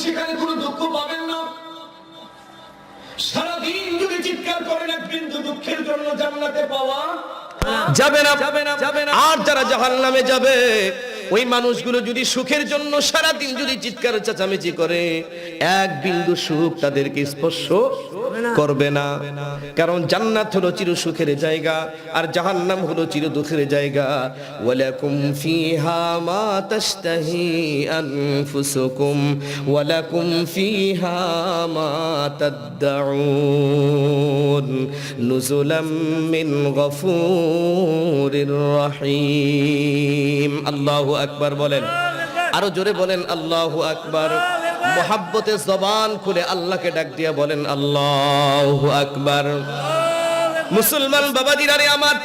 সেখানে কোনো দুঃখ পাবেন না। সারাদিন যদি চিৎকার করেন এক বিন্দু দুঃখের জন্য জান্নাতে পাওয়া যাবে না। আর যারা জাহান্নামে যাবে ওই মানুষগুলো যদি সুখের জন্য সারাদিন যদি চিৎকার চেঁচামেচি করে এক বিন্দু সুখ তাদেরকে স্পর্শ করবে না। কারণ জান্নাত হলো চির সুখের জায়গা আর জাহান্নাম হলো চির দুঃখের জায়গা। ওয়ালাকুম ফিহা মা তাশতাহি আনফুসুকুম ওয়ালাকুম ফিহা মা তাদউন নুজুলাম মিন গফুরির রহিম। আল্লাহু আকবার বলেন, আরো জোরে বলেন আল্লাহু আকবার। মোহাব্বতে জবান খুলে আল্লাহকে ডাক দিয়া বলেন আল্লাহু আকবার। মুসলমান বাবাজিরা রে আমার,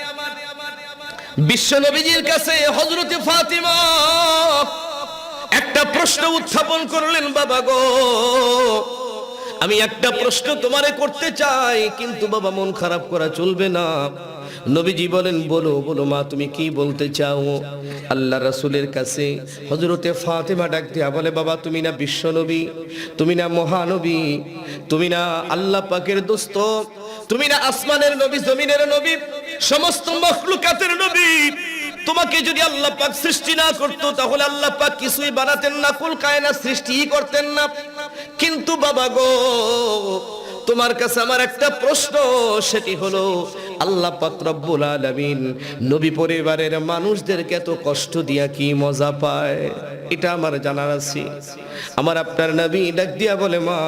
বিশ্ব নবীজির কাছে হযরতে ফাতিমা একটা প্রশ্ন উত্থাপন করলেন, বাবা গো আমি একটা প্রশ্ন তোমারে করতে চাই, কিন্তু বাবা মন খারাপ করা চলবে না। নবীজি বলেন বলো বলো মা তুমি কি বলতে চাও। আল্লাহ রাসূলের কাছে হযরতে ফাতিমা ডাক দিয়া বলে, বাবা তুমি না বিশ্ব নবী, তুমি না মহানবী, তুমি না আল্লাহ পাকের দোস্ত, তুমি না আসমানের নবী জমিনের নবী, সমস্ত মাখলুকাতের নবী। তোমাকে যদি আল্লাহ পাক সৃষ্টি না করতো তাহলে আল্লাহ পাক কিছুই বানাতেন না, কুল কায়নাত সৃষ্টিই করতেন না। কিন্তু বাবা গো তোমার কাছে আমার একটা প্রশ্ন, সেটি হলো আল্লাহ পাক রব্বুল আলামিন নবী পরিবারের মানুষদেরকে এত কষ্ট দিয়া কি মজা পায়, এটা আমার জানার আছে। আমার আপনার নবী ডাক দিয়া বলে, মা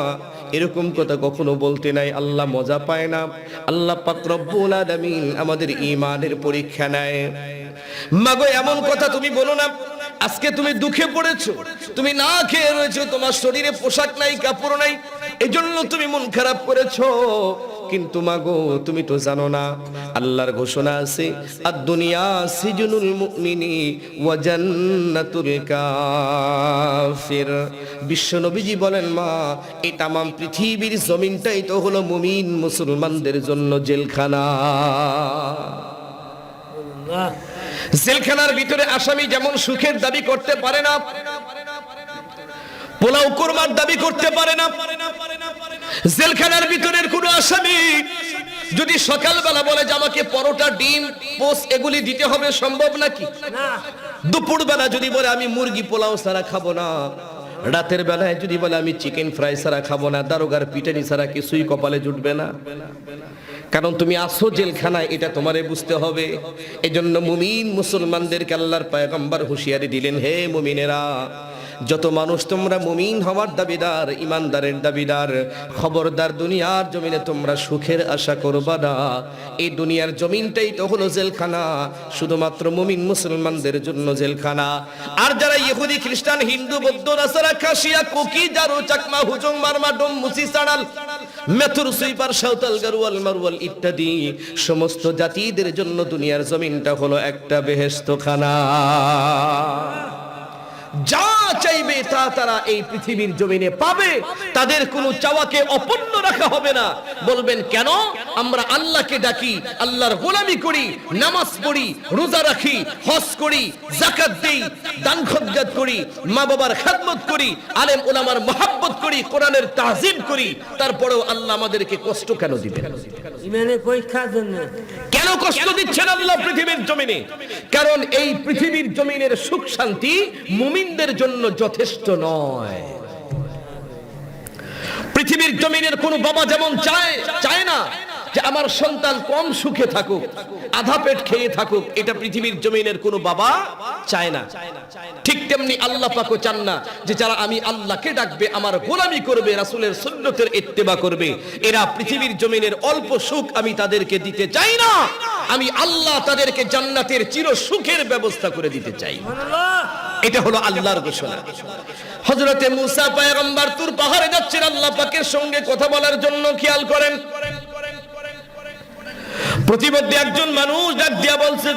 এরকম কথা কখনো বলতে নাই, আল্লাহ মজা পায় না। আল্লাহ পাক রব্বুল আলামিন আমাদের ঈমানের পরীক্ষা নেয়। মাগো এমন কথা তুমি বলো না। আজকে তুমি দুঃখে পড়েছো, তুমি না খেয়ে রয়েছো, তোমার শরীরে পোশাক নাই কাপড় নাই, এজন্য তুমি মন খারাপ করেছো। কিন্তু মাগো তুমি তো জানো না আল্লাহর ঘোষণা আছে, আদ-দুনিয়া সিজনুল মুমিনি ওয়া জান্নাতুল কাফির। বিশ্ব নবীজি বলেন, মা এই তামাম পৃথিবীর জমিনটাই তো হলো মুমিন মুসলমানদের জন্য জেলখানা। জেলখানার ভিতরে আসামি যেমন সুখের দাবি করতে পারে না, পোলাও কোরমার দাবি করতে পারে না, জেলখানার ভিতরের কোন আসামি যদি সকালবেলা বলে যে আমাকে পরোটা ডিম পোস্ট এগুলি দিতে হবে, সম্ভব নাকি? দুপুর বেলা যদি বলে আমি মুরগি পোলাও ছাড়া খাবো না, রাতের বেলায় যদি বলে আমি চিকেন ফ্রাই ছাড়া খাবো না, দারোগার পিটানি ছাড়া কিছুই কপালে জুটবে না। কারণ তুমি আসো জেলখানায়, এটা তোমারে বুঝতে হবে। এজন্য মুমিন মুসলমানদেরকে আল্লাহর পয়গম্বর হুঁশিয়ারি দিলেন, হে মুমিনেরা, যত মানুষ তোমরা মুমিন হওয়ার দাবিদার, ইমানদারের দাবিদার, খবরদার দুনিয়ার জমিনে তোমরা সুখের আশা করবা না। এই দুনিয়ার জমিনটাই তো হলো জেলখানা, শুধুমাত্র মুমিন মুসলমানদের জন্য জেলখানা। আর যারা ইহুদি খ্রিস্টান হিন্দু বৌদ্ধ নাসারা খাসিয়া কুকি জারু চাকমা হুজুং মারমা ডোম মুসি সাড়াল মেথুর সুইপার সাঁওতাল গারুয়াল মারওয়াল ইত্যাদি সমস্ত জাতিদের জন্য দুনিয়ার জমিনটা হলো একটা বেহেশতখানা। যা চাইবে তা তারা এই পৃথিবীর জমিনে পাবে, তাদের কোনো চাওয়াকে অপূর্ণ রাখা হবে না। বলবেন কেন? আমরা আল্লাহকে ডাকি, আল্লাহর গোলামি করি, নামাজ পড়ি, রোজা রাখি, হজ করি, যাকাত দেই, দান খয়রাত করি, মা বাবার খেদমত করি, আলেম ওলামার মহব্বত করি, কোরআনের তাজিম করি, তারপরেও আল্লাহ আমাদেরকে কষ্ট কেন দিবেন? ইমানের পরীক্ষার জন্য। কেন কষ্ট দিচ্ছেন আল্লাহ পৃথিবীর জমিনে? কারণ এই পৃথিবীর জমিনের সুখ শান্তি মুমিনদের জন্য যথেষ্ট নয়। পৃথিবীর জমিনের কোন বাবা যেমন চায় না যে আমার সন্তান কম সুখে থাকুক, আধা পেট খেয়ে থাকুক, এটা পৃথিবীর জমিনের কোন বাবা চায় না। ঠিক তেমনি আল্লাহ পাকও চান না যে যারা আমি আল্লাহকে ডাকবে, আমার গোলামি করবে, রাসূলের সুন্নতের ইত্তেবা করবে, এরা পৃথিবীর জমিনের অল্প সুখ আমি তাদেরকে দিতে চাই না। আমি আল্লাহ তাদেরকে জান্নাতের চির সুখের ব্যবস্থা করে দিতে চাই। এটা হলো আল্লাহর ঘোষণা। হযরতে মূসা পয়গম্বর তুর পাহাড়ে যাচ্ছেন আল্লাহ পাকের সঙ্গে কথা বলার জন্য। খেয়াল করেন, প্রতিমধ্যে একজন মানুষ ডাক দিয়া বলছে,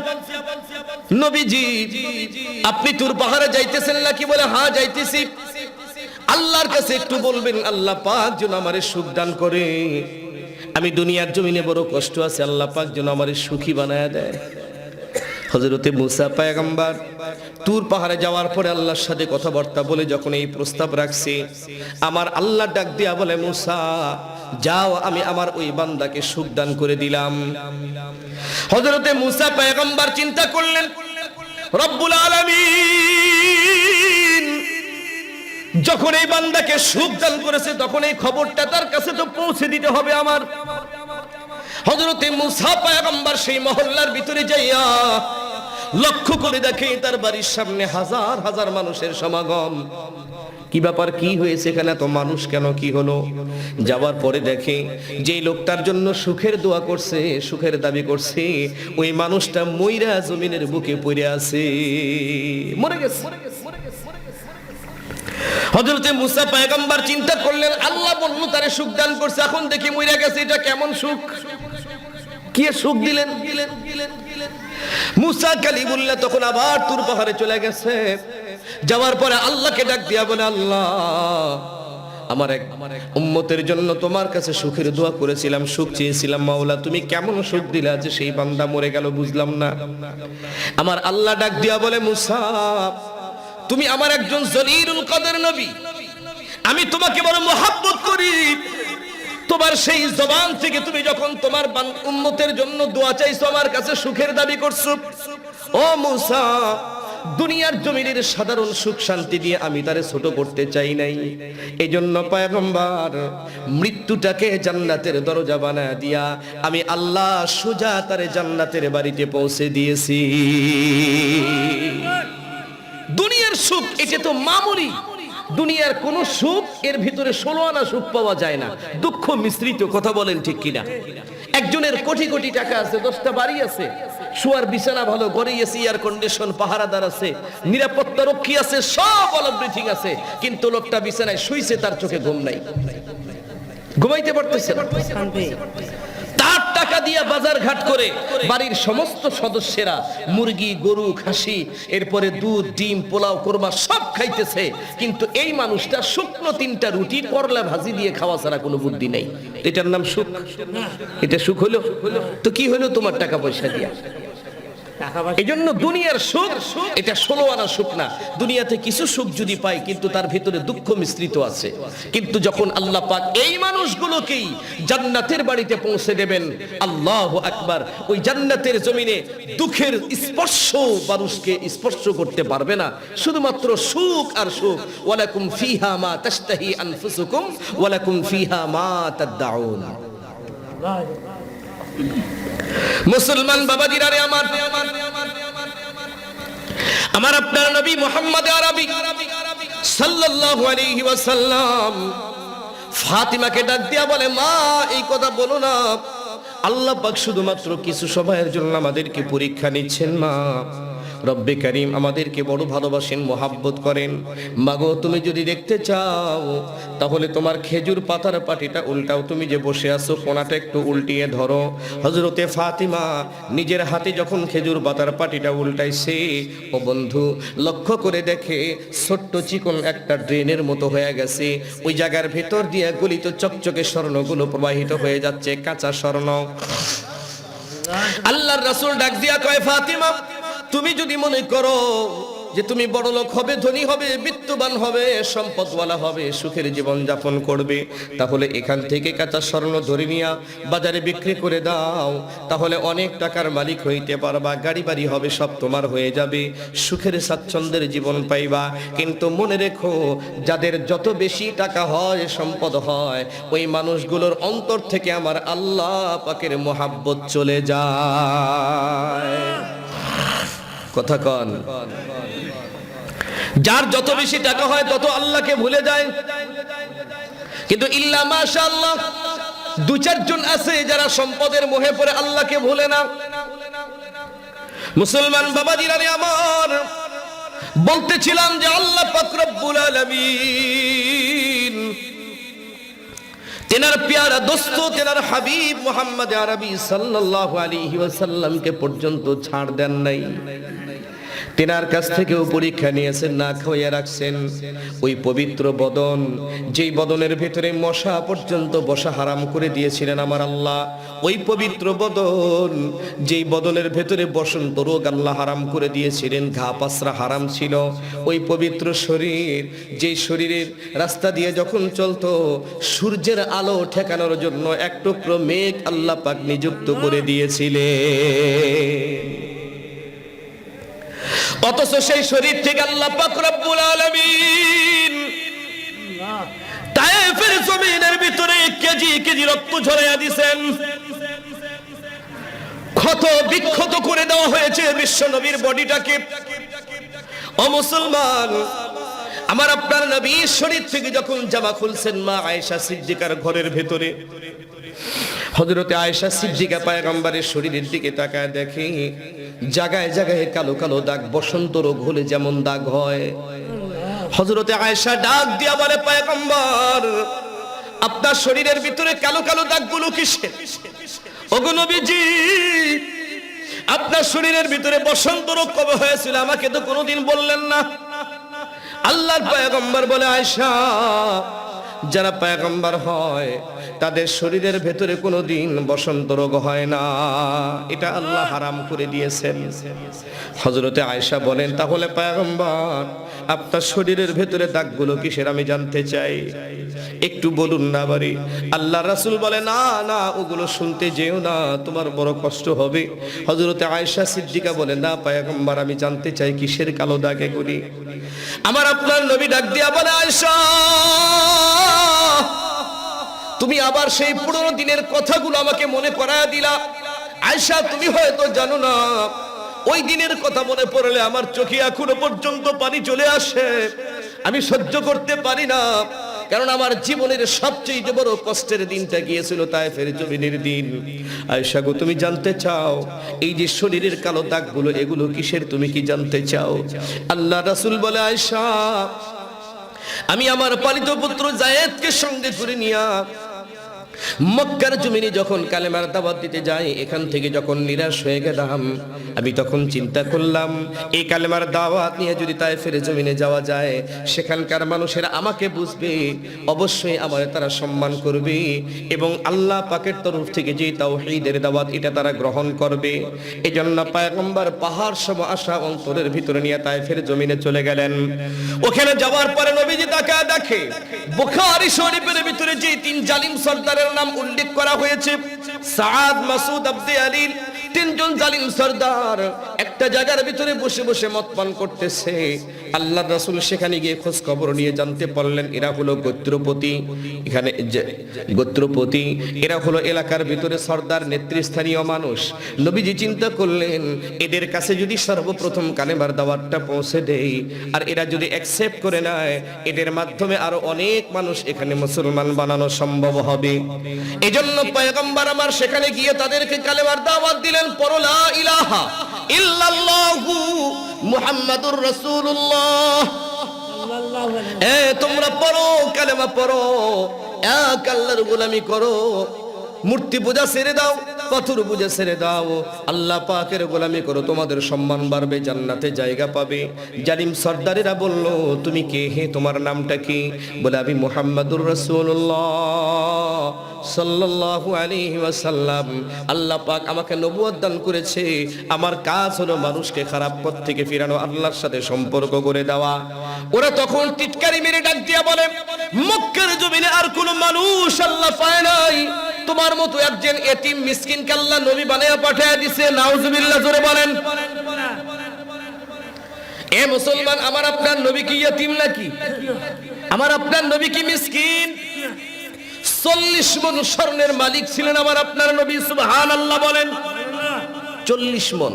নবীজি আপনি তুর পাহাড়ে যাইতেছেন নাকি? বলে হ্যাঁ যাইতেছি। আল্লাহর কাছে একটু বলবেন আল্লাহ পাক যেন আমারে সুখ দান করে, আমি দুনিয়ার জমিনে বড় কষ্ট আছে, আল্লাহ পাক যেন আমারে সুখী বানায়া দেয়। হযরতে মুসা পয়গম্বর তুর পাহাড়ে যাওয়ার পরে আল্লাহর সাথে কথাবার্তা বলে যখন এই প্রস্তাব রাখছে, আমার আল্লাহ ডাক দিয়া বলে, মুসা যাও, আমি আমার ওই বান্দাকে সুখ দান করে দিলাম। হযরতে মুসা পয়গম্বর চিন্তা করলেন, রব্বুল আলামিন যখন এই বান্দাকে সুখ দান করেছে, তখন এই খবরটা তার কাছে তো পৌঁছে দিতে হবে আমার। হযরতে মুসা পয়গম্বর সেই মহল্লার ভিতরে যাইয়া লক্ষ্য করে দেখে তার বাড়ির সামনে হাজার হাজার মানুষের সমাগম। কি ব্যাপার, কি হয়েছে এখানে, এত মানুষ কেন, কি হলো? যাওয়ার পরে দেখে যে লোকটার জন্য সুখের দোয়া করছে, সুখের দাবি করছে, ওই মানুষটা মইরা জমিনের বুকে পড়ে আছে, মরে গেছে। হযরতে মুসা পয়গম্বর চিন্তা করলেন, আল্লাহ বলল তারে সুখ দান করছে, এখন দেখি মইরা গেছে, এটা কেমন সুখ, কি সুখ দিলেন? মুসা কালিমুল্লাহ তখন আবার তুর পাহাড়ে চলে গেছে। যাওয়ার পরে আল্লাহকে ডাক দিয়া বলে, আল্লাহ আমার এক উম্মতের জন্য তোমার কাছে সুখের দোয়া করেছিলাম, সুখ চেয়েছিলাম, মাওলা তুমি কেমন সুখ দিলা যে সেই বান্দা মরে গেল, বুঝলাম না। আমার আল্লাহ ডাক দিয়া বলে, মুসা তুমি আমার একজন জলিলুল কদর নবী, আমি তোমাকে বড় মহব্বত করি। তোমার সেই জবান থেকে তুমি যখন তোমার উম্মতের জন্য দোয়া চাইছো, আমার কাছে সুখের দাবি করছো, ও মুসা দুনিয়ার জমিনের সাধারণ সুখ শান্তি দিয়ে আমি তারে ছোট করতে চাই নাই। এই জন্য পয়গম্বর মৃত্যুটাকে জান্নাতের দরজা বানায় দিয়া আমি আল্লাহ সোজা তারে জান্নাতের বাড়িতে পৌঁছে দিয়েছি। দুনিয়ার সুখ এটা তো মামুলি, দুনিয়ার কোন সুখ এর ভিতরে 16 আনা সুখ পাওয়া যায় না, দুঃখ মিশ্রিত, কথা বলেন ঠিক কিনা? একজনের কোটি কোটি টাকা আছে, 10টা বাড়ি আছে, শোয়ার বিছানা ভালো, ঘরে এসি, এয়ার কন্ডিশন, পাহারাদার আছে, নিরাপত্তা রক্ষী আছে, সব অল এভরিথিং আছে, কিন্তু লোকটা বিছানায় শুইছে, তার চোখে ঘুম নাই, ঘুমাইতে পারতেছে না। তার টাকা দিয়া বাজার ঘাট করে বাড়ির সমস্ত সদস্যরা মুরগি, গরু, খাসি, এরপরে দুধ, ডিম, পোলাও, কোরমা সব খাইতেছে, কিন্তু এই মানুষটা শুকনো 3টা রুটি করলা ভাজি দিয়ে খাওয়া ছাড়া কোনো বুদ্ধি নেই। এটার নাম সুখ? এটা সুখ হলো? তো কি হলো তোমার টাকা পয়সা দিয়া? এই জন্য দুনিয়ার সুখ এটা 16 আনা সুখ না। দুনিয়াতে কিছু সুখ যদি পাই, কিন্তু তার ভিতরে দুঃখ মিশ্রিত আছে। কিন্তু যখন আল্লাহ পাক এই মানুষগুলোকেই জান্নাতের বাড়িতে পৌঁছে দেবেন, আল্লাহু আকবার, ওই জান্নাতের জমিনে দুঃখের স্পর্শ মানুষকে স্পর্শ করতে পারবে না, শুধুমাত্র সুখ আর সুখ। ওয়ালাকুম ফিহা মা তাশতাহি আনফুসুকুম ওয়ালাকুম ফিহা মা তাদউন। মুসলমান বাবাজিরা রে আমার, আমার আপনার নবী মুহাম্মদ আরবি সাল্লাল্লাহু আলাইহি ওয়াসাল্লাম ফাতিমাকে ডাক দিয়া বলে, মা এই কথা বলো না, আল্লাহ পাক শুধুমাত্র কিছু সময়ের জন্য আমাদেরকে পরীক্ষা নিচ্ছেন। মা রব্বে কারীম আমাদেরকে বড় ভালোবাসেন, মোহাব্বত করেন। মাগো তুমি যদি দেখতে চাও তাহলে তোমার খেজুর পাতার পাটিটা উল্টাও, তুমি যে বসে আছো কোনাটা একটু উল্টিয়ে ধরো। হযরতে ফাতিমা নিজের হাতে যখন খেজুর পাতার পাটিটা উল্টাইছে, ও বন্ধু লক্ষ্য করে দেখে ছোট্ট চিকন একটা ড্রেনের মতো হয়ে গেছে, ওই জায়গার ভেতর দিয়ে গলিত চকচকে স্বর্ণগুলো প্রবাহিত হয়ে যাচ্ছে, কাঁচা স্বর্ণ। আল্লাহর রাসূল ডাক দিয়া কয়, ফাতিমা তুমি যদি মনে করো যে তুমি বড় লোক হবে, ধনী হবে, বিত্তবান হবে, সম্পদওয়ালা হবে, সুখের জীবন যাপন করবে, তাহলে এখান থেকে কাঁচা স্বর্ণ ধরে নিয়া বাজারে বিক্রি করে দাও, তাহলে অনেক টাকার মালিক হইতে পারবা, গাড়ি বাড়ি হবে, সব তোমার হয়ে যাবে, সুখের স্বাচ্ছন্দ্যের জীবন পাইবা। কিন্তু মনে রেখো, যাদের যত বেশি টাকা হয়, সম্পদ হয়, ওই মানুষগুলোর অন্তর থেকে আমার আল্লাহ পাকের মোহাব্বত চলে যায়। কথা কন? যার যত বেশি টাকা হয় তত আল্লাহকে ভুলে যায়। কিন্তু ইল্লা মাশাআল্লাহ 2-4 জন আছে যারা সম্পদের মোহে পড়ে আল্লাহকে ভুলে না। মুসলমান বাবাজিরা রে আমার, বলতেছিলাম যে আল্লাহ পাক রব্বুল আলামিন তেনার প্যারা দোস্ত, তেনার হাবিব মুহাম্মদ আরবি সাল্লাল্লাহু আলাইহি ওয়াসাল্লামকে পর্যন্ত ছাড় দেন নাই। তেনার কাছ থেকেও পরীক্ষা নিয়েছেন, না খাওয়াইয়া রাখছেন। ওই পবিত্র বদন, যেই বদনের ভেতরে মশা পর্যন্ত বসা হারাম করে দিয়েছিলেন আমার আল্লাহ, ওই পবিত্র বদন, যেই বদনের ভেতরে বসন্ত রোগ আল্লাহ হারাম করে দিয়েছিলেন, ঘা পাসরা হারাম ছিল, ওই পবিত্র শরীর, যেই শরীরের রাস্তা দিয়ে যখন চলতো সূর্যের আলো ঠেকানোর জন্য এক টুকরো মেঘ আল্লাহ পাক নিযুক্ত করে দিয়েছিলেন। অথচ সেই শরীর থেকে আল্লাহ পাক রব্বুল আলামিন তায়েফের জমিনের ভিতরে কেজি কেজি রক্ত ঝরাইয়া দিয়েছেন, ক্ষত বিক্ষত করে দেওয়া হয়েছে বিশ্ব নবীর বডিটাকে। ও মুসলমান, আমার আপনার নবীর শরীর থেকে যখন জামা খুলছেন মা আয়েশা সিদ্দিকার ঘরের ভেতরে, হযরতে আয়েশা সিদ্দিকা পয়গম্বরের শরীরের দিকে তাকায় দেখে জায়গায় জায়গায় কালো কালো দাগ, বসন্ত রোগ হলে যেমন দাগ হয়। হযরতে আয়েশা ডাক দিয়া বলে, পয়গম্বর, আপনার শরীরের ভিতরে কালো কালো দাগগুলো কিসের? ওগো নবীজি, আপনার শরীরের ভিতরে বসন্ত রোগ কবে হয়েছিল আমাকে তো কোনোদিন বললেন না। আল্লাহর পয়গম্বর বলে, আয়েশা, যারা পয়গম্বর হয় তাদের শরীরের ভেতরে কোনোদিন বসন্ত রোগ হয় না, এটা আল্লাহ হারাম করে দিয়েছেন। হযরতে আয়েশা বলেন, তাহলে পয়গম্বর আপনার শরীরের ভেতরে দাগগুলো কিসের আমি জানতে চাই, একটু বলুন না বাড়ি। আল্লাহ রাসূল বলে, না না, ওগুলো শুনতে যেও না, তোমার বড় কষ্ট হবে। হযরতে আয়েশা সিদ্দিকা বলে, না পয়গম্বর, আমি জানতে চাই কিসের কালো দাগ এগুলি। আমার আপনার নবী ডাক দিয়া বলে, আয়েশা, তুমি আবার সেই পুরনো দিনের কথাগুলো আমাকে মনে করায়া দিলা। আয়েশা, তুমি হয়তো জানো না, ওই দিনের কথা মনে পড়লে আমার চোখে এখনো পর্যন্ত পানি চলে আসে, আমি সহ্য করতে পারি না। কারণ আমার জীবনের সবচেয়ে বড় কষ্টের দিনটা গিয়েছিল তায়েফের জমিনের দিন। আয়েশা গো, তুমি জানতে চাও এই যে শরীরের কালো দাগগুলো এগুলো কিসের, তুমি কি জানতে চাও? আল্লাহ রাসূল বলে, আয়েশা, আমি আমার পালিত পুত্র যায়েদকে সঙ্গে করে নিয়া মক্কার জমিনে যখন কালেমার দাওয়াত দিতে যাই, এখান থেকে যখন নিরাশ হয়ে গেলাম, আমি তখন চিন্তা করলাম এই কালেমার দাওয়াত নিয়ে যদি তায়েফের জমিনে যাওয়া যায়, সেখানকার মানুষেরা আমাকে বুঝবে, অবশ্যই আমার তারা সম্মান করবে এবং আল্লাহ পাকের তরফ থেকে যে তাওহীদের দাওয়াত এটা তারা গ্রহণ করবে। এজন্য পয়গম্বর পাহাড় সম আশা অন্তরের ভিতরে নিয়ে তায়েফের জমিনে চলে গেলেন। ওখানে যাওয়ার পরে নবীজি তাকায় দেখে বুখারী শরীফের ভিতরে যে তিন জালিম সর্দারের নাম উল্লেখ করা হয়েছে, সাদ, মাসুদ, আব্দে আলী, তিনজন জালিম সর্দার একটা জায়গার ভিতরে বসে বসে মদ পান করতেছে। আল্লাহর রাসূল সেখানে গিয়ে খোঁজ খবর নিয়ে জানতে পারলেন এরা হলো গোত্রপতি, এখানে গোত্রপতি, এরা হলো এলাকার ভিতরে সর্দার, নেতৃস্থানীয় মানুষ। নবীজি চিন্তা করলেন এদের কাছে যদি সর্বপ্রথম কালেমার দাওয়াতটা পৌঁছে দেই আর এরা যদি অ্যাকসেপ্ট করে নেয়, এদের মাধ্যমে আরো অনেক মানুষ এখানে মুসলমান বানানো সম্ভব হবে। এজন্য পয়গম্বর আমার সেখানে গিয়ে তাদেরকে কালেমার দাওয়াত দিলেন, পড়ো লা ইলাহা ইল্লাল্লাহু মুহাম্মাদুর রাসূলুল্লাহ। তোমরা পড়ো, কালেমা পড়ো, এক আল্লাহর গোলামি করো, মূর্তি পূজা ছেড়ে দাও, পাথর পূজা ছেড়ে দাও, আল্লাহ পাকের গোলামি করো, তোমাদের সম্মান বাড়বে, জান্নাতে জায়গা পাবে। জালিম সর্দারেরা বলল, তুমি কে হে, তোমার নামটা কি? বলে, আমি মুহাম্মাদুর রাসূলুল্লাহ সাল্লাল্লাহু আলাইহি ওয়াসাল্লাম। আল্লাহ পাক আমাকে নবুয়ত দান করেছে, আমার কাজ হলো মানুষকে খারাপ পথ থেকে ফিরানো, আল্লাহর সাথে সম্পর্ক করে দেওয়া। ওরা তখন টিটকারি মেরে ডাক দিয়া বলে, মক্কার জমিনে আর কোন মানুষ আল্লাহ পায় নাই, তোমার মতো একজন এতিম মিসকিনকে আল্লাহ নবী বানায়া পাঠিয়ে দিয়েছে। নাউজুবিল্লাহ, জোরে বলেন। এ মুসলমান, আমার আপনার নবী কি ইতিম নাকি? আমার আপনার নবী কি মিসকিন? 40 মণ স্বর্ণের মালিক ছিলেন আমার আপনার নবী, সুবহানাল্লাহ বলেন। 40 মণ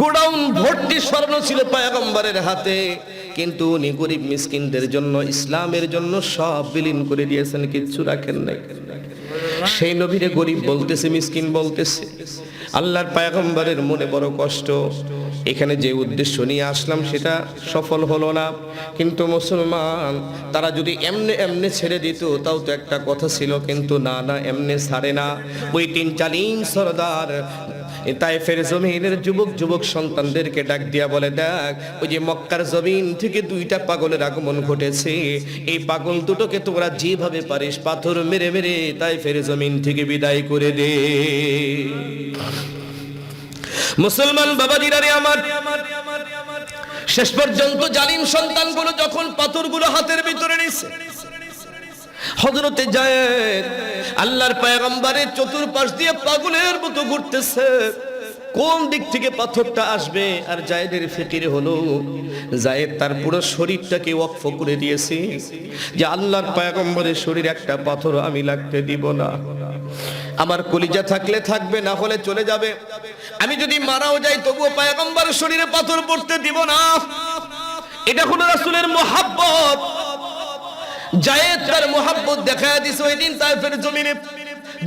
গোডাউন ভর্তি স্বর্ণ ছিল পয়গম্বরের হাতে, কিন্তু উনি গরিব মিসকিনদের জন্য, ইসলামের জন্য সব বিলীন করে দিয়েছেন, কিচ্ছু রাখেন নাই। সেই নবীরে গরিব বলতেছে, মিসকিন বলতেছে। আল্লাহর পয়গম্বরের মনে বড় কষ্ট। এখানে যে উদ্দেশ্য নিয়ে আসলাম সেটা সফল হলো না, কিন্তু মুসলমান তারা যদি এমনে এমনে ছেড়ে দিত তাও তো একটা কথা ছিল, কিন্তু না না, এমনে ছাড়ে না। ওই 3-4 সরদার তায়েফের জমিনের যুবক সন্তানদেরকে ডাক দিয়া বলে, দেখ ওই যে মক্কার জমিন থেকে 2টা পাগলের আগমন ঘটেছে, এই পাগল দুটোকে তোমরা যেভাবে পারিস পাথর মেরে মেরে তায়েফের জমিন থেকে বিদায় করে দে। মুসলমান বাবাজিরা রে আমার, শেষ পর্যন্ত জালিম সন্তানগুলো যখন পাথরগুলো হাতের ভিতরে নিছে, হযরতে যায়েদ আল্লাহর পয়গম্বরের চতুর্পাশ দিয়ে পাগলের মতো ঘুরতেছে, কোন দিক থেকে পাথরটা আসবে। আর জায়েদের ফিকির হলো, জায়েদ তার পুরো শরীরটাকে ওয়াকফ করে দিয়েছে যে আল্লাহর পয়গম্বরের শরীরে একটা পাথর আমি লাগতে দিব না। আমার কলিজা থাকলে থাকবে, না হলে চলে যাবে। আমি যদি মারাও যাই তবুও পয়গম্বরের শরীরে পাথর পড়তে দিব না। এটা হলো রাসূলের মুহাব্বত। জায়েদ তার মুহাব্বত দেখায় দিছে ওই দিন তায়েফের জমিনে।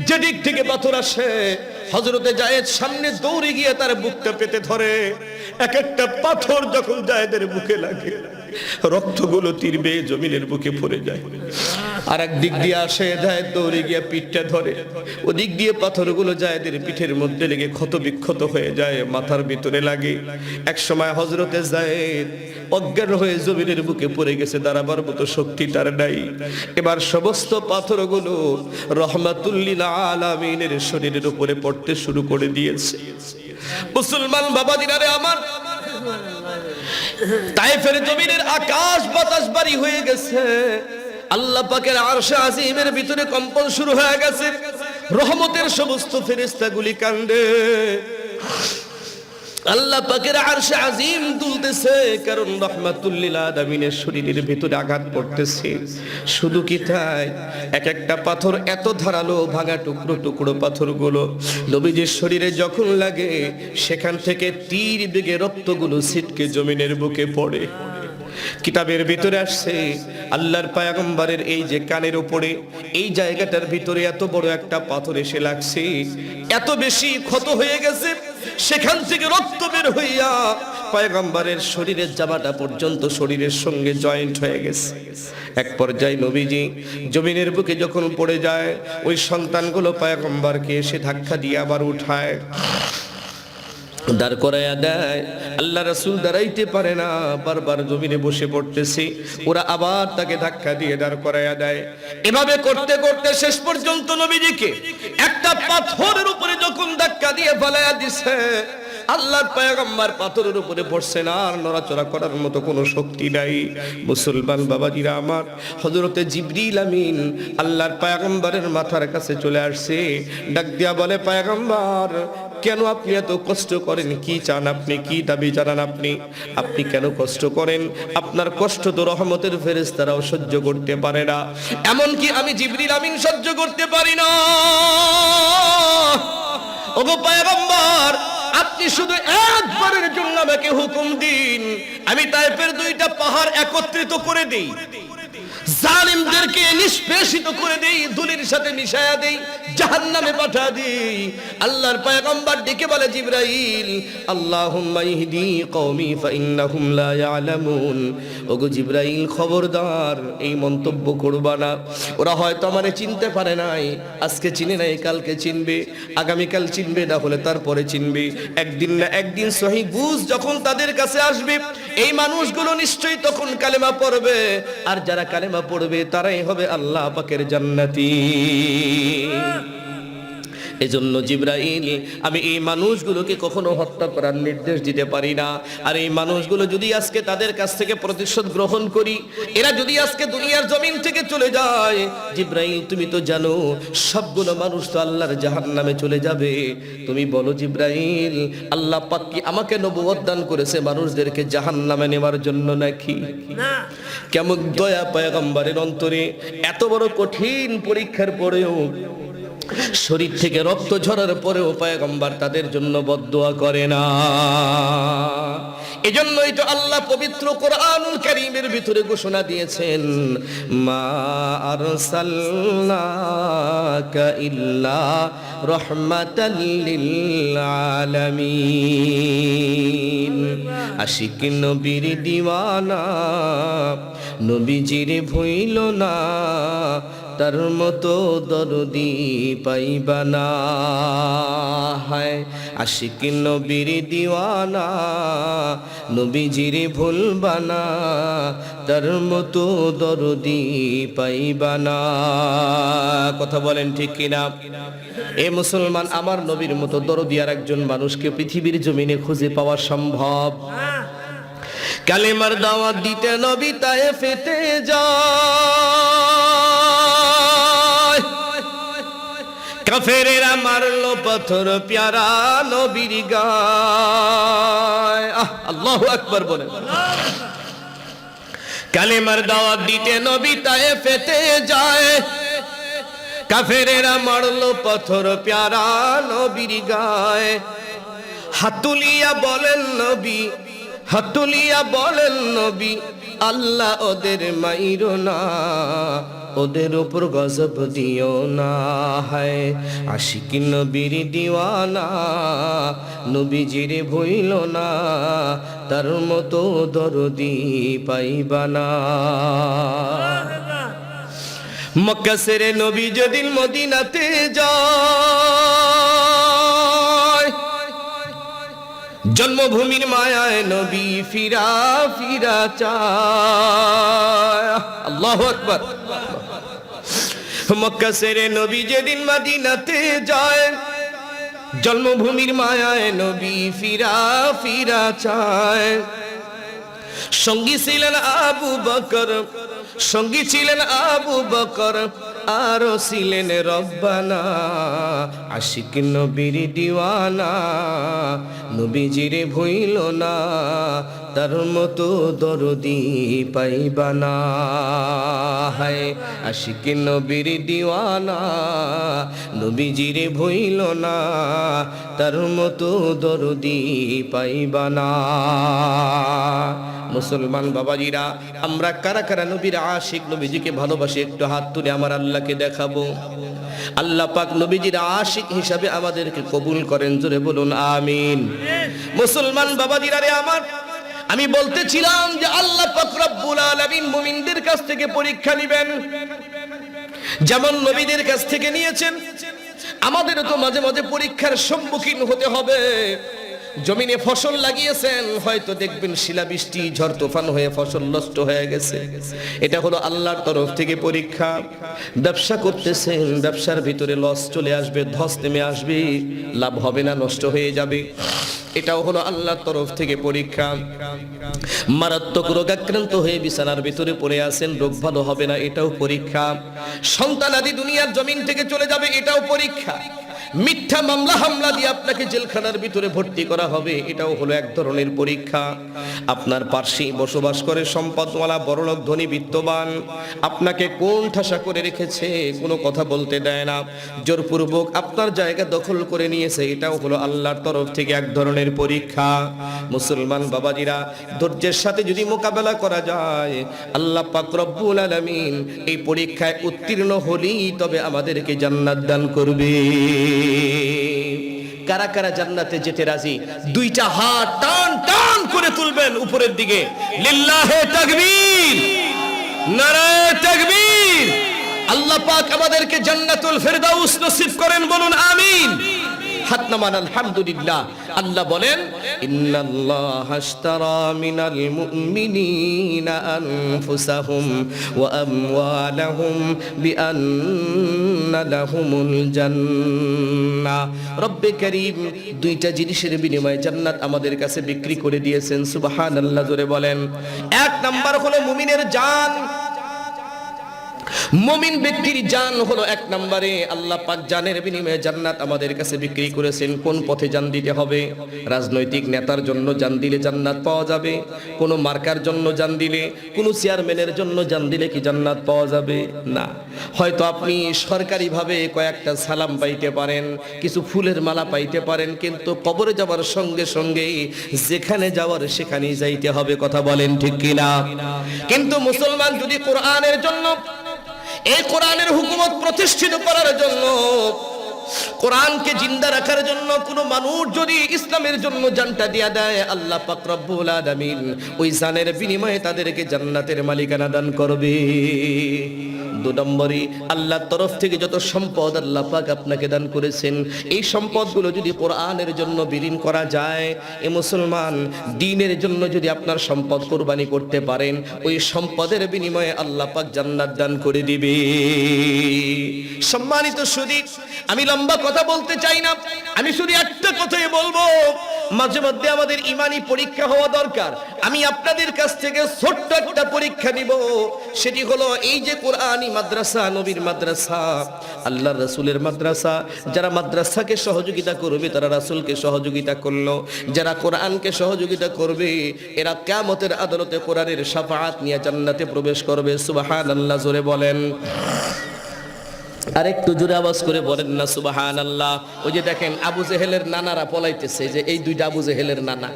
যেদিক থেকে পাথর আসে হযরতে জায়েদ সামনে দৌড়ে গিয়ে তার বুকটা পেতে ধরে। এক একটা পাথর যখন জায়েদের বুকে লাগে, রক্তগুলো তীর বেয়ে জমিনের বুকে পড়ে যায়। আর এক দিক দিয়ে আসে জায়েদ দৌড়ে গিয়ে পিঠটা ধরে, ওদিক দিয়ে পাথরগুলো জায়েদের পিঠের মধ্যে লেগে ক্ষত বিক্ষত হয়ে যায়, মাথার ভিতরে লাগে। এক সময় হযরতে জায়েদ অজ্ঞান হয়ে জমিনের বুকে পড়ে গেছে, দাঁড়াবার মতো শক্তি তার নাই। এবার সমস্ত পাথরগুলো রহমাতুল লিল আলামিনের শরীরের উপরে পড়তে শুরু করে দিয়েছে। মুসলমান বাবাজিরা রে আমার, তায়েফের জমিনের আকাশ বাতাস ভারী হয়ে গেছে। আল্লাহ পাকের আরশে আজিমের ভিতরে কম্পন শুরু হয়ে গেছে। রহমতের সমস্ত ফেরেশতাগুলি কান্দে। আল্লাহ পাকের আরশে আজিম দুলতেছে, কারণ রহমাতুল লিল আলামিনের শরীরের ভিতরে আঘাত পড়তেছে। শুধু কি তাই, এক একটা পাথর এত ধারালো, ভাঙা টুকরো টুকরো পাথরগুলো নবীজির শরীরে যখন লাগে, সেখান থেকে তীর বেগে রক্তগুলো ছিটকে জমিনের বুকে পড়ে। কিতাবের ভিতরে আসছে আল্লাহর পয়গম্বরের এই যে কানের উপরে এই জায়গাটার ভিতরে এত বড় একটা পাথর এসে লাগছে, এত বেশি ক্ষত হয়ে গেছে, সেখান থেকে রক্ত বের হইয়া পয়গম্বরের শরীরের জামাটা পর্যন্ত শরীরের সঙ্গে জয়েন্ট হয়ে গেছে। এক পর্যায়ে নবীজি জমিনের বুকে যখন পড়ে যায়, ওই সন্তানগুলো পয়গম্বরকে এসে ধাক্কা দিয়ে আবার উঠায়, দাঁড় করাইয়া দেয়। আল্লাহ রাসূল দাঁড়াইতে পারে না, বারবার জমিনে বসে পড়তেছে, ওরা আবার তাকে ধাক্কা দিয়ে দাঁড় করাইয়া দেয়। এভাবে করতে করতে শেষ পর্যন্ত নবীজিকে একটা পাথরের উপরে যখন ধাক্কা দিয়ে ফেলাইয়া দিছে, আল্লাহর পয়গম্বর পাথরের উপরে পড়ছে না, আর নড়াচড়া করার মতো কোনো শক্তি নাই। মুসলমান বাবাজিরা আমার, হযরতে জিবরিল আমিন আল্লাহর পয়গম্বরের মাথার কাছে চলে আসছে, ডাক দিয়া বলে, পয়গম্বর কেন আপনি এত কষ্ট করেন? কি চান আপনি? কি দাবি জানান আপনি? আপনি কেন কষ্ট করেন? আপনার কষ্ট তো রহমতের ফেরেশতারাও সহ্য করতে পারে না, এমনকি আমি জিবরিল আমিন সহ্য করতে পারি না। ওগো পয়গম্বর, আপনি শুধু একবারের জন্য আমাকে হুকুম দিন, আমি তায়েফের 2টা পাহাড় একত্রিত করে দেই, জালিমদেরকে নিষ্পেষিত করে দেই, ধুলির সাথে মিশায়া দেই, জাহান্নামে পাঠা দেই। আল্লাহর পয়গম্বর ডেকে বলে, জিবরাইল, আল্লাহুম্মা ইহদি কওমি ফাইন্নাহুম লা ইয়ালামুন। ওগো জিবরাইল, খবরদার এই মন্তব্য করবা না, ওরা হয়তো আমারে চিনতে পারে নাই, আজকে চিনে নাই, কালকে চিনবে, আগামীকাল চিনবে, না হলে তারপরে চিনবে। একদিন না একদিন সহিহ বুঝ যখন তাদের কাছে আসবে, এই মানুষগুলো নিশ্চয়ই তখন কালেমা পড়বে, আর যারা কালেমা পড়বে তারাই হবে আল্লাহ পাকের জান্নাতি। এজন্য জিবরাইল, আমি এই মানুষগুলোকে কখনো হত্যা করার নির্দেশ দিতে পারি না। আর এই মানুষগুলো যদি আজকে তাদের কাছ থেকে প্রতিশোধ গ্রহণ করি, এরা যদি আজকে দুনিয়ার জমিন থেকে চলে যায়, জিবরাইল তুমি তো জানো সবগুলো মানুষ তো আল্লাহর জাহান্নামে চলে যাবে। তুমি বলো জিবরাইল, আল্লাহ পাক কি আমাকে নবুয়ত দান করেছে মানুষদেরকে জাহান্নামে নেওয়ার জন্য নাকি? না। কেমন দয়া পয়গম্বরের অন্তরে! এত বড় কঠিন পরীক্ষার পরেও, শরীর থেকে রক্ত ঝরার পরেও পয়গম্বর তাদের জন্য বদদোয়া করে না। এজন্যই তো আল্লাহ পবিত্র কোরআনুল কারীমের ভিতরে ঘোষণা দিয়েছেন, মা আরসালনাকা ইল্লা রাহমাতাল লিল আলামিন। আশিক নবীর দিওয়ানা, নবীজির ভুইল না, তার মতো দরদি পাইবা না। হায় আশিক নবীর দিওয়ানা, নবীজির ভুলবা না, তার মতো দরদি পাইবা না। কথা বলেন ঠিক কিনা? এ মুসলমান, আমার নবীর মতো দরদি আর একজন মানুষকে পৃথিবীর জমিনে খুঁজে পাওয়া সম্ভব? কালেমার দাওয়াত দিতে নবী তায়েফেতে যায়, কাফেরেরা মারলো পাথর প্যারা নবীর গায়। আল্লাহু আকবার বলেন। কালেমার দাওয়াত দিতে নবী তায়েফেতে যায়, কাফেরেরা মারলো পাথর প্যারা নবীর গায়। হাতুলিয়া বলেন নবী, হাতুলিয়া বলেন নবী, আল্লাহ ওদের মাইরো না, ওদের উপর গজব দিও না। হায় আশিক নবীর দিওয়ানা, নবীজির ভুইল না, তার মতো দরদি পাইবা না। মক্কা ছেড়ে নবী যেদিন মদিনাতে যায়, জন্মভূমির মায়ায় নবী ফিরা ফিরা চায়। আল্লাহু আকবার। মক্কা ছেড়ে নবী যেদিন মদিনাতে যায়, জন্মভূমির মায়ায় নবী ফিরা ফিরা চায়। সঙ্গী ছিলেন আবু বকর, সঙ্গী ছিলেন আবু বকর, আরো ছিলেন রব্বানা। আশিক নবীর দিওয়ানা, নবীজির ভুইল না, তার মতো দরদি পাইবা না। হায় আশিক নবীর দিওয়ানা, নবীজির ভুইল না, তার মতো দরদি পাইবা না। মুসলমান বাবাজিরা, আমরা কারা কারা নবীর আশিক, নবীজিকে ভালোবাসি, একটু হাত তুলে আমার আল্লাহকে দেখাবো। আল্লাহ পাক নবীজির আশিক হিসাবে আমাদেরকে কবুল করেন, জোরে বলুন আমিন। মুসলমান বাবাজিরা রে আমার, আমি বলতেছিলাম যে আল্লাহ পাক রব্বুল আলামিন মুমিনদের কাছ থেকে পরীক্ষা নেবেন, যেমন নবীদের কাছ থেকে নিয়েছেন। আমাদেরও তো মাঝে মাঝে পরীক্ষার সম্মুখীন হতে হবে। জমিনে ফসল লাগিয়েছেন, হয়তো দেখবেন শিলাবৃষ্টি ঝড় তুফান হয়ে ফসল নষ্ট হয়ে গেছে, এটা হলো আল্লাহর তরফ থেকে পরীক্ষা। ব্যবসা করতেছেন, ব্যবসার ভিতরে লস চলে আসবে, ধস নেমে আসবে, লাভ হবে না, নষ্ট হয়ে যাবে, এটাও হলো আল্লাহর তরফ থেকে পরীক্ষা। মারাত্মক রোগাক্রান্ত হয়ে বিছানার ভিতরে পড়ে আছেন, রোগ ভালো হবে না, এটাও পরীক্ষা। সন্তানাদি দুনিয়ার জমিন থেকে চলে যাবে, এটাও পরীক্ষা। মিথ্যা মামলা হামলা দিয়ে আপনাকে জেলখানার ভিতরে ভর্তি করা হবে, এটাও হলো এক ধরনের পরীক্ষা। আপনার পার্শ্বে বসবাস করে সম্পদওয়ালা বড়লোক ধনী বিত্তবান, আপনাকে কোন ঠাসা করে রেখেছে, কোনো কথা বলতে দেয় না, জোরপূর্বক আপনার জায়গা দখল করে নিয়েছে, এটাও হলো আল্লাহর তরফ থেকে এক ধরনের পরীক্ষা। মুসলমান বাবাজিরা, ধৈর্যের সাথে যদি মোকাবেলা করা যায়, আল্লাহ পাক রব্বুল আলামিন এই পরীক্ষায় উত্তীর্ণ হলেই তবে আমাদেরকে জান্নাত দান করবে। কারা কারা জান্নাতে যেতে রাজি? দুইটা হাত টান টান করে তুলবেন উপরের দিকে, লিল্লাহে তাকবীর, নারায়ে তাকবীর। আল্লাহ পাক আমাদেরকে জান্নাতুল ফেরদাউস নসিব করেন, বলুন আমিন। হাত নামান আলহামদুলিল্লাহ। আল্লাহ বলেন, ইন্নাল্লাহা আশতারা মিনাল মুমিনিনা আনফুসাহুম ওয়া আমওয়ালাহুম বিআন্না লাহুমুল জান্নাহ। রব্বে কারীম দুইটা জিনিসের বিনিময়ে জান্নাত আমাদের কাছে বিক্রি করে দিয়েছেন, সুবহানাল্লাহ জোরে বলেন। এক নাম্বার হলো মুমিনের জান, মুমিন ব্যক্তির জান হলো এক নম্বরে। আল্লাহ পাক জানের বিনিময়ে জান্নাত আমাদের কাছে বিক্রি করেছেন। কোন পথে জান দিতে হবে? রাজনৈতিক নেতার জন্য জান দিলে জান্নাত পাওয়া যাবে? কোন মার্কার জন্য জান দিলে, কোন চেয়ারম্যানের জন্য জান দিলে কি জান্নাত পাওয়া যাবে? না। হয়তো আপনি সরকারিভাবে কয়েকটা সালাম পাইতে পারেন, কিছু ফুলের মালা পাইতে পারেন, কিন্তু কবরে যাওয়ার সঙ্গে সঙ্গে যেখানে যাওয়ার সেখানেই যাইতে হবে। কথা বলেন ঠিক কিনা? কিন্তু মুসলমান যদি কোরআনের জন্য, এই কোরআনের হুকুমত প্রতিষ্ঠিত করার জন্য, কোরআনকে জিন্দা রাখার জন্য কোন মানুষ যদি ইসলামের জন্য জানটা দিয়া দেয়, আল্লাহ পাক রব্বুল আলামিন ওই জানের বিনিময়ে তাদেরকে জান্নাতের মালিকানা দান করবে। 2 নম্বরে, আল্লাহর তরফ থেকে যত সম্পদ আল্লাহ পাক আপনাকে দান করেছেন, এই সম্পদগুলো যদি কোরআনের জন্য বিলীন করা যায়, এ মুসলমান দ্বীনের জন্য যদি আপনার সম্পদ কুরবানি করতে পারেন, ওই সম্পদের বিনিময়ে আল্লাহ পাক জান্নাত দান করে দিবে। সম্মানিত সুধী, আমি লম্বা কথা বলতে চাই না, আমি শুধু একটা কথাই বলবো। মাঝে মধ্যে আমাদের ঈমানি পরীক্ষা হওয়া দরকার। আমি আপনাদের কাছ থেকে ছোট্ট একটা পরীক্ষা নিব, সেটি হলো এই যে কোরআনী মাদ্রাসা, নবীর মাদ্রাসা, আল্লাহর রাসূলের মাদ্রাসা, যারা মাদ্রাসাকে সহযোগিতা করবে তারা রাসূলকে সহযোগিতা করলো, যারা কোরআনকে সহযোগিতা করবে এরা কিয়ামতের আদালতে কোরআনের শাফাআত নিয়ে জান্নাতে প্রবেশ করবে। সুবহানাল্লাহ, জোরে বলেন। আর একটু জোরে আওয়াজ করে বলেন না সুবহানাল্লাহ। ওই যে দেখেন আবু জেহেলের নানারা পলাইতেছে, যে এই 2টা আবু জেহেলের নানা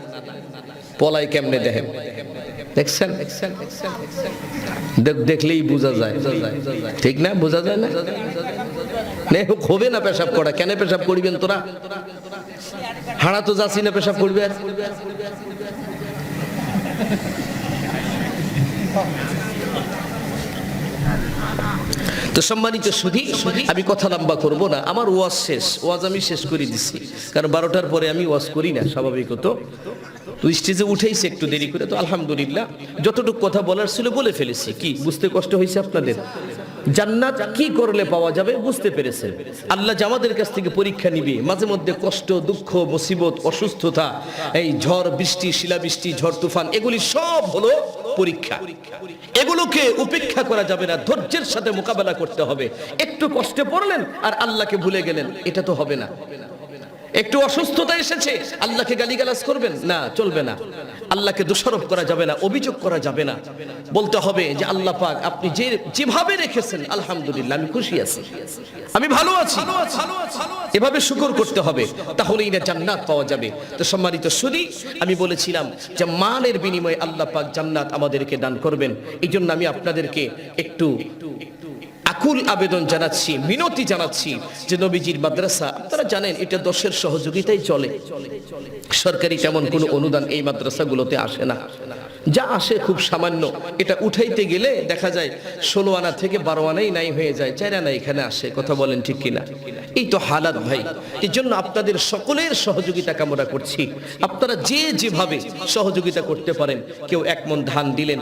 পলাই কেমনে দেখেন, দেখছেন? দেখলেই বোঝা যায়, ঠিক না? বোঝা যায় না? হবে না পেশাব করা, কেন পেশাব করবেন তোরা? হাড়া তো যাচ্ছি না, পেশাব করবে আর। তো সম্মানিত সুধী, আমি কথা লম্বা করব না, আমার ওয়াজ শেষ, ওয়াজ আমি শেষ করে দিচ্ছি, কারণ 12টার পরে আমি ওয়াজ করি না স্বাভাবিক। তো স্টেজে উঠেইছে একটু দেরি করে, তো আলহামদুলিল্লাহ যতটুকু কথা বলার ছিল বলে ফেলেছি। কি বুঝতে কষ্ট হয়েছে আপনাদের? জান্নাত কি করলে পাওয়া যাবে বুঝতে পেরেছেন। আল্লাহ যে আমাদের কাছ থেকে পরীক্ষা নিবে, মাঝে মধ্যে কষ্ট, দুঃখ, মুসিবত, অসুস্থতা, এই ঝড় বৃষ্টি, শিলাবৃষ্টি, ঝড় তুফান, এগুলি সব হলো পরীক্ষা। এগুলোকে উপেক্ষা করা যাবে না, ধৈর্যের সাথে মোকাবেলা করতে হবে। একটু কষ্টে পড়লেন আর আল্লাহকে ভুলে গেলেন, এটা তো হবে না। একটু অসুস্থতা এসেছে, আল্লাহকে গালিগালাজ করবেন না, চলবে না। আল্লাহকে দোষারোপ করা যাবে না, অভিযোগ করা যাবে না। বলতে হবে যে আল্লাহ পাক আপনি যেভাবে রেখেছেন আলহামদুলিল্লাহ, আমি খুশি আছি, আমি ভালো আছি, এভাবে শুকর করতে হবে, তাহলেই না জান্নাত পাওয়া যাবে। তো সম্মানিত সুধী, আমি বলেছিলাম যে মালের বিনিময়ে আল্লাহ পাক জান্নাত আমাদেরকে দান করবেন। এই জন্য আমি আপনাদেরকে একটু আকুল আবেদন জানাচ্ছি, মিনতি জানাচ্ছি যে নবীজির মাদ্রাসা, আপনারা জানেন এটা 10-এর সহযোগিতায় চলে। সরকারি তেমন কোনো অনুদান এই মাদ্রাসাগুলোতে আসে না, যা আসে খুব সামান্য। এটা উঠাইতে গেলে দেখা যায় 16 আনা থেকে 12 আনাই নাই হয়ে যায়, 4 আনা এখানে আসে। কথা বলেন ঠিক কিনা? এই তো হালাত ভাই। এই জন্য আপনাদের সকলের সহযোগিতা কামনা করছি। আপনারা যে যেভাবে সহযোগিতা করতে পারেন, কেউ 1 মণ ধান দিলেন,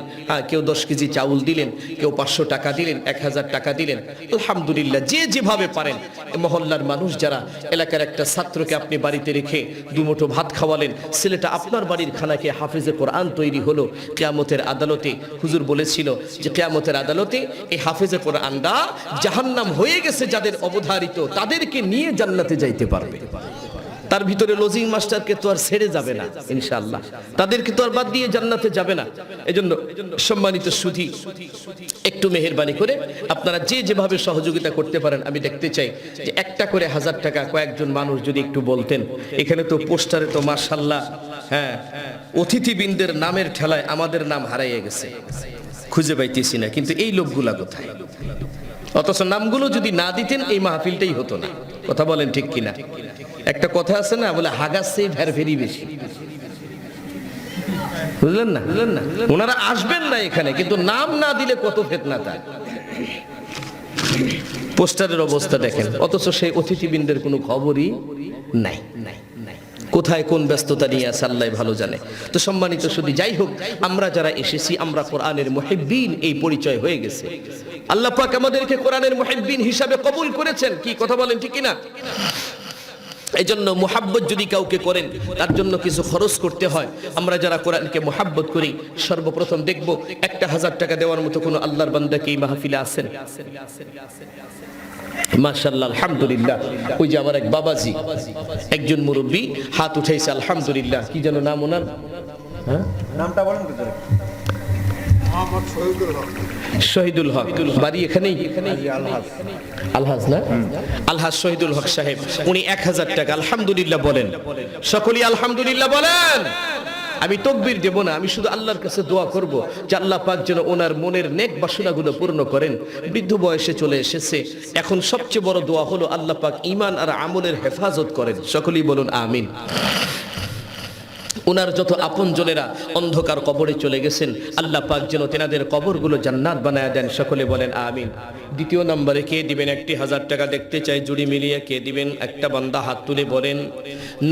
কেউ 10 কেজি চাউল দিলেন, কেউ 500 টাকা দিলেন, 1000 টাকা দিলেন, আলহামদুলিল্লাহ যে যেভাবে পারেন। মহল্লার মানুষ যারা, এলাকার একটা ছাত্রকে আপনি বাড়িতে রেখে 2 মুঠো ভাত খাওয়ালেন, ছেলেটা আপনার বাড়ির খানাকে হাফেজে কোরআন তৈরি হলো। কিয়ামতের আদালতে হুজুর বলেছিল যে কিয়ামতের আদালতে এই হাফেজে কোরআনরা জাহান্নাম হয়ে গেছে যাদের অবধারিত, তাদেরকে নিয়ে জান্নাতে যাইতে পারবে। তার ভিতরে লজিং মাস্টারকে তো আর ছেড়ে যাবে না ইনশাআল্লাহ, তাদেরকে তো আর বাদ দিয়ে জান্নাতে যাবে না। এজন্য সম্মানিত সুধী, একটু মেহেরবানি করে আপনারা যে যেভাবে সহযোগিতা করতে পারেন, আমি দেখতে চাই যে একটা করে 1000 টাকা কয়েকজন মানুষ যদি একটু বলতেন। এখানে তো পোস্টারে তো মাশাআল্লাহ, হ্যাঁ, অতিথিবৃন্দের নামের ঠেলায় আমাদের নাম হারাইয়ে গেছে, খুঁজে পাইতেছি না, কিন্তু এই লোকগুলা কোথায়? অথচ নামগুলো যদি না দিতেন এই মাহফিলটাই হতো না। কথা বলেন ঠিক কিনা? একটা কথা আছে না, বলে হাগার চেয়ে ভেরি বেশি। বুঝলেন না? ওনারা আসবেন না এখানে, কিন্তু নাম না দিলে কত ফিতনা। তার পোস্টারের অবস্থা দেখেন, অথচ সেই অতিথিবৃন্দের কোনো খবরই নাই। কোথায় কোন ব্যস্ততা নিয়ে আছে আল্লাহ ভালো জানে। তো সম্মানিত শুধু যাই হোক, আমরা যারা এসেছি আমরা কোরআনের মুহিব্বিন, এই পরিচয় হয়ে গেছে। আল্লাহ পাক আমাদেরকে কোরআনের মুহিব্বিন হিসাবে কবুল করেছেন। কি কথা বলেন ঠিক কিনা? এই জন্য মুহাব্বত যদি কাউকে করেন তার জন্য কিছু খরচ করতে হয়। আমরা যারা কোরআনকে মুহাব্বত করি সর্বপ্রথম দেখব 1000 টাকা দেওয়ার মতো কোনো আল্লাহর বান্দা কি এই মাহফিলে আছেন? মাশাআল্লাহ, আলহামদুলিল্লাহ। ওই যে আমার এক বাবাজি, একজন মুরব্বী হাত উঠাইছে, আলহামদুলিল্লাহ। কি যেন নাম ওনার? হ্যাঁ, নামটা বলেন তো জোরে। শহীদুল হক, বাড়ি এখানেই আলহাজ না? আলহাজ শহীদুল হক সাহেব, উনি 1000 টাকা, আলহামদুলিল্লাহ বলেন, সকলেই আলহামদুলিল্লাহ বলেন। আমি তাকবীর দেব না, আমি শুধু আল্লাহর কাছে দোয়া করব যে আল্লাহ পাক যেন ওনার মনের নেক বাসনাগুলো পূর্ণ করেন। বৃদ্ধ বয়সে চলে এসেছে, এখন সবচেয়ে বড় দোয়া হলো আল্লাহ পাক ঈমান আর আমলের হেফাজত করেন। সকলেই বলুন আমিন। ওনার যত আপনজনেরা অন্ধকার কবরে চলে গেছেন, আল্লাহ পাক যেন তেনাদের কবরগুলো জান্নাত বানায় দেন। সকলে বলেন আমিন। দ্বিতীয় নম্বরে কে দিবেন? 1000 টাকা দেখতে চাই, জুড়ি মিলিয়ে কে দিবেন? একটা বান্দা হাত তুলে বলেন।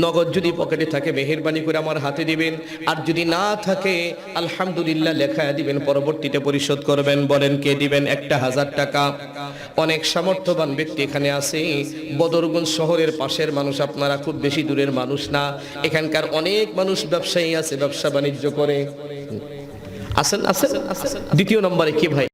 নগদ যদি পকেটে থাকে মেহেরবানি করে আমার হাতে দিবেন, আর যদি না থাকে আলহামদুলিল্লাহ লেখায় দিবেন, পরবর্তীতে পরিশোধ করবেন। বলেন কে দিবেন 1000 টাকা? অনেক সামর্থ্যবান ব্যক্তি এখানে আছে, বদরগঞ্জ শহরের পাশের মানুষ, আপনারা খুব বেশি দূরের মানুষ না। এখানকার অনেক মানুষ ব্যবসায়ী আছে, ব্যবসা বাণিজ্য করে। আসেন আসেন। দ্বিতীয় নম্বরে কি ভাই?